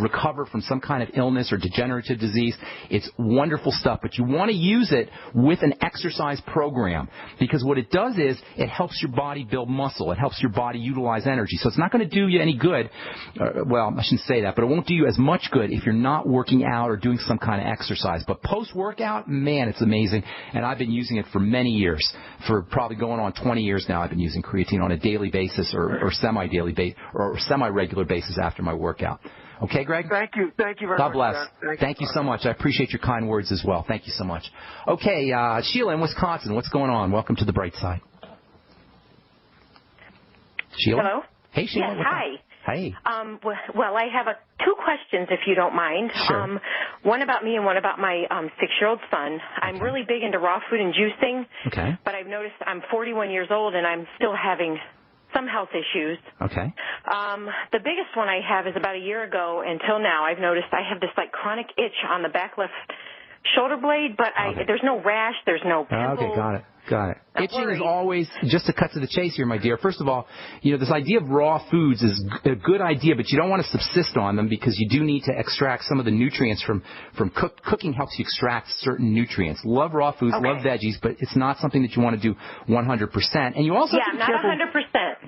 recover from some kind of illness or degenerative disease. It's wonderful stuff, but you want to use it with an exercise program, because what it does is it helps your body build muscle. It helps your body utilize energy. So it's not going to do you any good. Well, I shouldn't say that, but it won't do you as much good if you're not working out or doing some kind of exercise. But post-workout, man, it's amazing. And I've been using it for many years, for probably going on 20 years now. I've been using creatine on a daily basis or semi-daily basis or semi-regular basis after my workout. Okay, Greg? Thank you. Thank you very much. God bless. Thank you so much. I appreciate your kind words as well. Thank you so much. Okay, Sheila in Wisconsin, what's going on? Welcome to the Brightside. Sheila? Hello? Hey, Sheila. Yes, hi. Hey. Well, I have two questions, if you don't mind. Sure. One about me and one about my 6-year-old son. I'm really big into raw food and juicing. Okay. But I've noticed I'm 41 years old and I'm still having some health issues. Okay. The biggest one I have is about a year ago until now. I've noticed I have this like chronic itch on the back left shoulder blade, but there's no rash, there's no pimple. Okay, got it. Itching is always, just to cut to the chase here, my dear, first of all, this idea of raw foods is a good idea, but you don't want to subsist on them because you do need to extract some of the nutrients from cooking helps you extract certain nutrients. Love raw foods, love veggies, but it's not something that you want to do 100%. And you also have to be careful. Not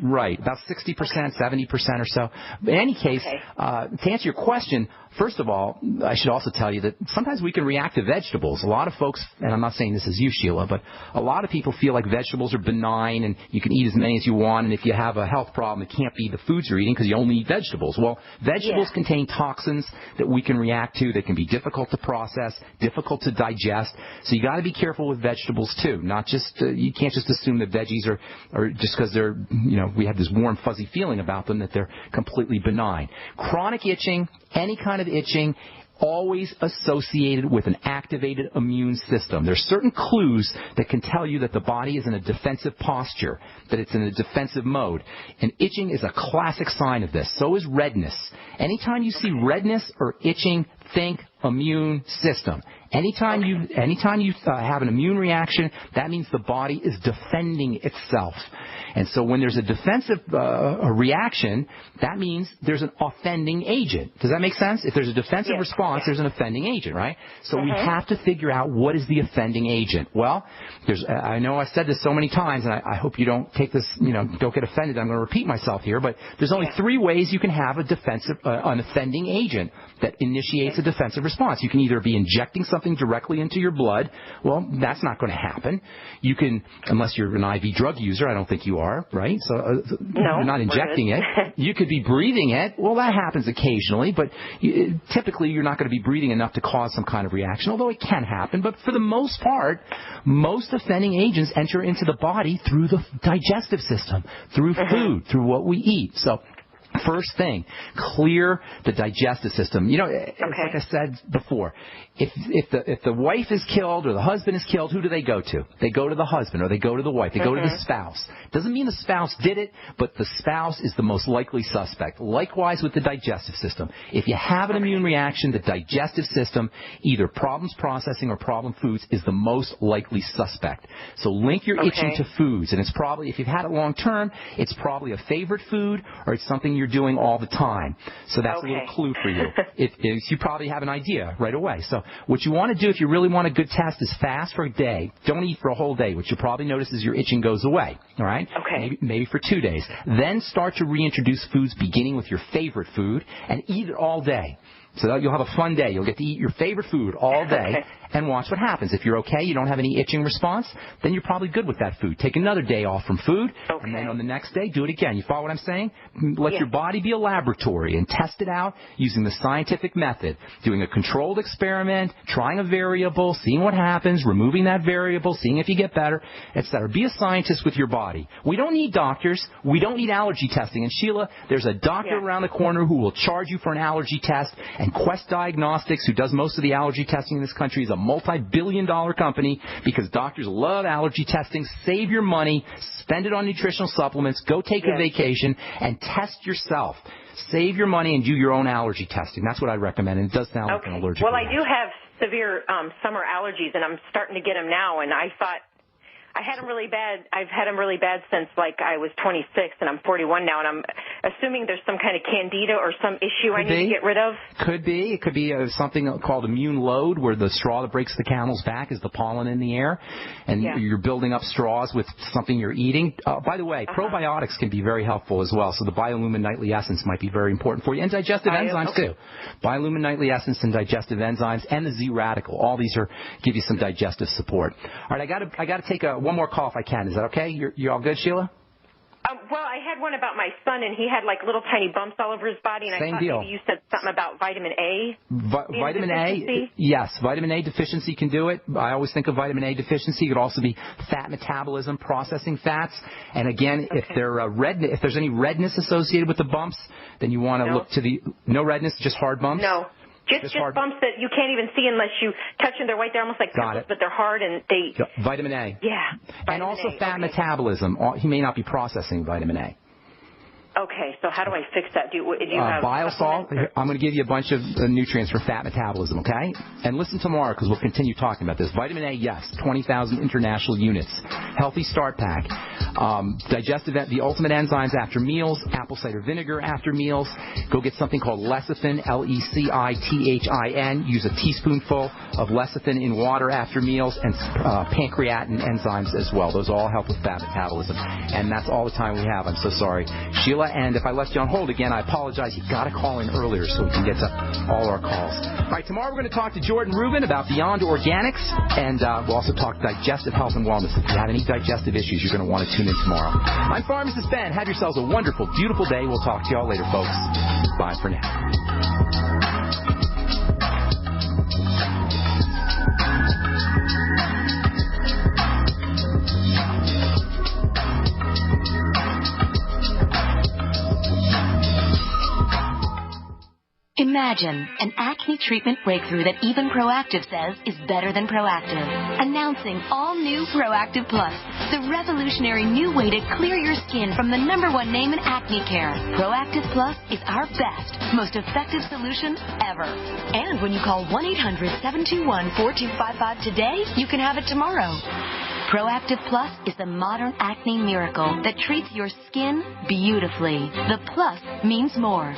100%. Right, about 60%, 70% or so. But in any case, to answer your question, first of all, I should also tell you that sometimes we can react to vegetables. A lot of folks, and I'm not saying this is you, Sheila, but a lot of people feel like vegetables are benign and you can eat as many as you want, and if you have a health problem, it can't be the foods you're eating because you only eat vegetables. Well, vegetables contain toxins that we can react to that can be difficult to process, difficult to digest, so you got to be careful with vegetables too. Not just, you can't just assume that veggies are just because they're, we have this warm, fuzzy feeling about them that they're completely benign. Chronic itching, any kind of itching, always associated with an activated immune system. There's certain clues that can tell you that the body is in a defensive posture, that it's in a defensive mode. And itching is a classic sign of this. So is redness. Anytime you see redness or itching, think immune system. Anytime you have an immune reaction, that means the body is defending itself. And so when there's a defensive a reaction, that means there's an offending agent. Does that make sense? If there's a defensive response, there's an offending agent, right? So we have to figure out what is the offending agent. Well, I know I've said this so many times, and I hope you don't take this, don't get offended. I'm going to repeat myself here, but there's only 3 ways you can have an offending agent that initiates a defensive response. You can either be injecting something directly into your blood. Well, that's not going to happen. You can, unless you're an IV drug user, I don't think you are, right? So you're not injecting it. You could be breathing it. Well, that happens occasionally, but typically you're not going to be breathing enough to cause some kind of reaction, although it can happen. But for the most part, most offending agents enter into the body through the digestive system, through food, through what we eat. So first thing, clear the digestive system. Like I said before, if the wife is killed or the husband is killed, who do they go to? They go to the husband or they go to the wife. They go to the spouse. Doesn't mean the spouse did it, but the spouse is the most likely suspect. Likewise with the digestive system. If you have an immune reaction, the digestive system, either problems processing or problem foods, is the most likely suspect. So link your itching to foods, and it's probably, if you've had it long term, it's probably a favorite food or it's something you're doing all the time. So that's a little clue for you. You probably have an idea right away. So what you want to do if you really want a good test is fast for a day. Don't eat for a whole day. What you'll probably notice is your itching goes away. All right? Maybe for 2 days. Then start to reintroduce foods beginning with your favorite food and eat it all day. So that you'll have a fun day. You'll get to eat your favorite food all day and watch what happens. If you're okay, you don't have any itching response, then you're probably good with that food. Take another day off from food, and then on the next day, do it again. You follow what I'm saying? Let your body be a laboratory and test it out using the scientific method, doing a controlled experiment, trying a variable, seeing what happens, removing that variable, seeing if you get better, etc. Be a scientist with your body. We don't need doctors. We don't need allergy testing. And Sheila, there's a doctor around the corner who will charge you for an allergy test, and Quest Diagnostics, who does most of the allergy testing in this country, is a multi-billion-dollar company because doctors love allergy testing. Save your money, spend it on nutritional supplements, go take a vacation, and test yourself. Save your money and do your own allergy testing. That's what I recommend, and it does sound like an allergic reaction. I do have severe summer allergies, and I'm starting to get them now, and I thought I had them really bad. I've had them really bad since, like, I was 26, and I'm 41 now, and I'm assuming there's some kind of candida or some issue I need to get rid of. Could be. It could be something called immune load, where the straw that breaks the camel's back is the pollen in the air, and you're building up straws with something you're eating. By the way, probiotics can be very helpful as well, so the Biolumin Nightly Essence might be very important for you, and digestive enzymes, too. Biolumin Nightly Essence and digestive enzymes, and the Z-Radical. All these give you some digestive support. All right, I got to take one more call if I can. Is that okay? You're all good, Sheila? Well, I had one about my son, and he had, like, little tiny bumps all over his body, and I thought maybe you said something about vitamin A. Vitamin A, yes. Vitamin A deficiency can do it. I always think of vitamin A deficiency. It could also be fat metabolism, processing fats. And, again, if there's any redness associated with the bumps, then you want to look to no redness, just hard bumps? No. Just bumps that you can't even see unless you touch them. They're white. They're almost like pimples, but they're hard, and they... Vitamin A. Yeah. And also fat metabolism. He may not be processing vitamin A. Okay, so how do I fix that? Do you have bile salt? I'm going to give you a bunch of nutrients for fat metabolism, okay? And listen tomorrow because we'll continue talking about this. Vitamin A, yes, 20,000 international units. Healthy Start Pack. The ultimate enzymes after meals. Apple cider vinegar after meals. Go get something called lecithin, Lecithin. Use a teaspoonful of lecithin in water after meals, and pancreatin enzymes as well. Those all help with fat metabolism. And that's all the time we have. I'm so sorry. Sheila, and if I left you on hold again, I apologize. You've got to call in earlier so we can get to all our calls. All right, tomorrow we're going to talk to Jordan Rubin about Beyond Organics, and we'll also talk digestive health and wellness. If you have any digestive issues, you're going to want to tune in tomorrow. I'm Pharmacist Ben. Have yourselves a wonderful, beautiful day. We'll talk to you all later, folks. Bye for now. Imagine an acne treatment breakthrough that even Proactive says is better than Proactive. Announcing all new Proactive Plus, the revolutionary new way to clear your skin from the #1 name in acne care. Proactive Plus is our best, most effective solution ever. And when you call 1-800-721-4255 today, you can have it tomorrow. Proactive Plus is the modern acne miracle that treats your skin beautifully. The plus means more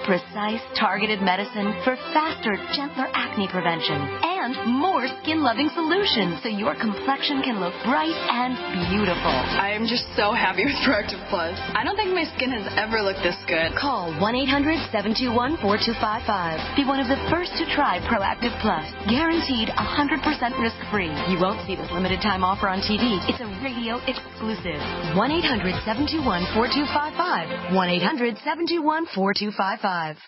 precise, targeted medicine for faster, gentler acne prevention, and more skin-loving solutions so your complexion can look bright and beautiful. I am just so happy with Proactive Plus. I don't think my skin has ever looked this good. Call 1-800-721-4255. Be one of the first to try Proactive Plus. Guaranteed 100% risk-free. You won't see this limited time offer on TV. It's a radio exclusive. 1-800-721-4255. 1-800-721-4255.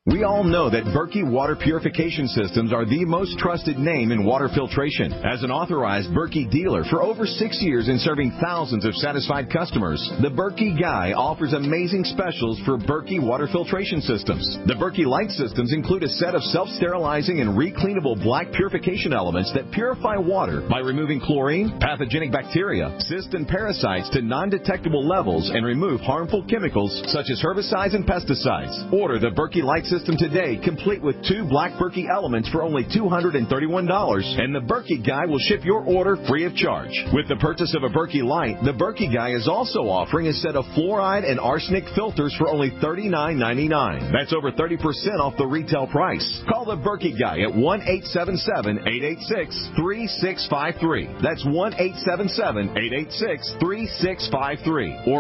We all know that Burqa water purification systems are the most trusted name in water filtration. As an authorized Burqa dealer for over 6 years and serving thousands of satisfied customers, the Burqa Guy offers amazing specials for Burqa water filtration systems. The Burqa Light systems include a set of self-sterilizing and recleanable black purification elements that purify water by removing chlorine, pathogenic bacteria, cysts, and parasites to non-detectable levels and remove harmful chemicals such as herbicides and pesticides. Order the Burqa Light system today, complete with 2 black Burqa elements for only $231, and the Burqa Guy will ship your order free of charge. With the purchase of a Burqa Light, the Burqa Guy is also offering a set of fluoride and arsenic filters for only $39.99. That's over 30% off the retail price. Call the Burqa Guy at 1-877-886-3653. That's 1-877-886-3653. Or